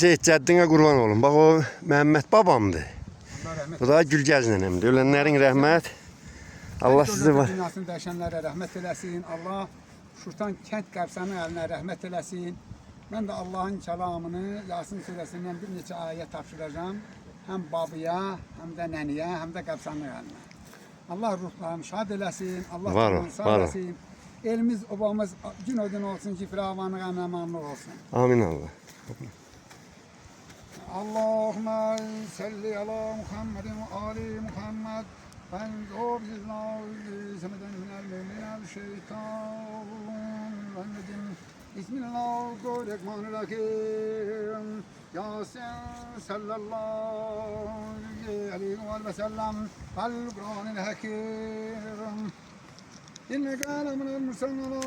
Cəddinə qurban olun. Bax o Məhəmməd babamdır. Bu da Gülgəz nənəmdir. Ölənlərin rəhmət. Allah sizi var. Dünyasını dəyişənlərə rəhmət eləsin. Allah Şurtan kənd qəbsanın əlinə rəhmət eləsin. Mən də Allahın kəlamını Yasin surəsindən bir neçə ayət tapşıracağım. Həm babıya, həm də nəniyə, həm də qəbsanın əlinə. Allah ruhlarını şad eləsin. Allah ruhlarını sağ eləsin. Elimiz, obamız gün o gün olsun ki, firavanı qəmləmanlıq olsun. Amin Allah. Allahümme salli ala Muhammedin ve ali Muhammed. Ben zor bizler semeden minel şeytanirracim. Bismillahirrahmanirrahim. Yasin sallallahu aleyhi ve sellem. Al-Kur'anil hakim. İnneke aleminel mursalina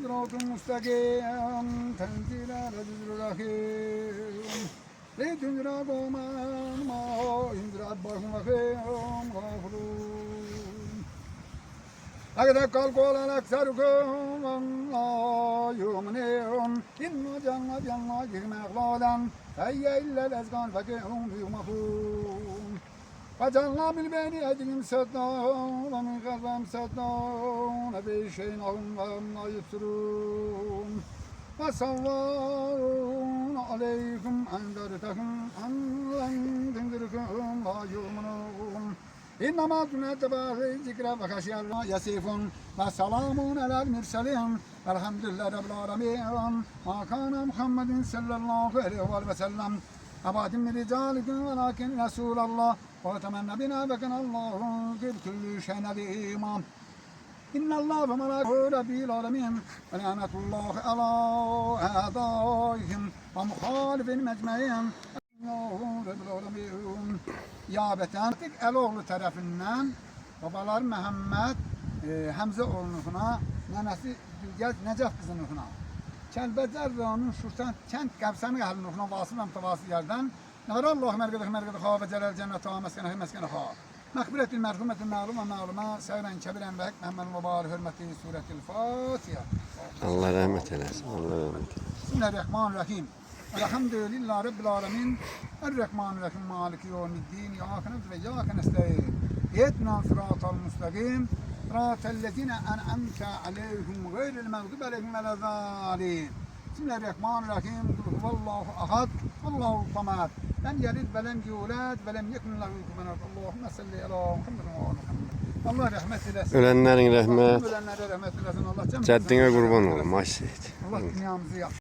sıratun mustakim. Tenzile rezizül rahim. لتنذر قوما ما ينذر أباهم وفيهم غافلون لقد قال أكثركم وما يؤمنون إن جنة مغلالا فهي إلا الأذقان فكهم في مفهوم وجعلنا بالبين أيديهم سدا ومن خلفهم سدا وبأيديهم وهم لا يبصرون وَسَوَّرُونَ عَلَيْكُمْ أَنْذَرْتَكُمْ أَنْ لَنْ تُنْذِرْكُمْ لَا يُؤْمِنُونَ إِنَّمَا تُنَتَّبَعَ الذِّكْرَ وَخَشِيَ اللَّهَ يَسِيفٌ وَسَلَامٌ عَلَى الْمُرْسَلِينَ وَالْحَمْدُ لِلَّهِ رَبِّ الْعَالَمِينَ مَا كَانَ مُحَمَّدٌ صلى الله عليه وسلم أبا من رجالكم ولكن رسول الله وختم النبيين وكان الله بكل شيء عليما إن الله وملائكته رب العالمين ولعنة الله على أعدائهم ومخالفين أجمعين الله رب العالمين. Yabeten Eloğlu tarafından babalar Məhəmməd Həmzə oğluna, nənəsi Gülgəz Nəcəf qızının Kəlbəcər rayonunun Şurtan kənd qəbsanı əhlinin vasıfla mütəvasıl yerdən Nəvər Allah mərqədə xava və cəlal cənnət və məskənə xava. مقبرة المرحومة المعلومة سيرا كبيرا بك محمد المبارك حرمته سورة الفاتحة. Allah rahmet eylesin. Allah rahmet eylesin. Bismillahirrahmanirrahim. Elhamdülillahi Rabbil alemin. Errahmanirrahim. Maliki yevmiddin. İyyâke na'budu ve iyyâke nestaîn. İhdina sıratal mustakim. Sıratellezîne en'amte aleyhim gayril mağdubi aleyhim velezzâlin. Bismillahirrahmanirrahim. Kul huvallahu ahad. Allahu samad. لم يلد ولم يولد ولم يكن له كفوا أحد اللهم صل على محمد وعلى محمد Allah rahmet eylesin. Ölenlerin rahmet. Ölenlere rahmet eylesin. Allah Cəddinə qurban olun. Maşallah. Allah dünyamızı yapsın.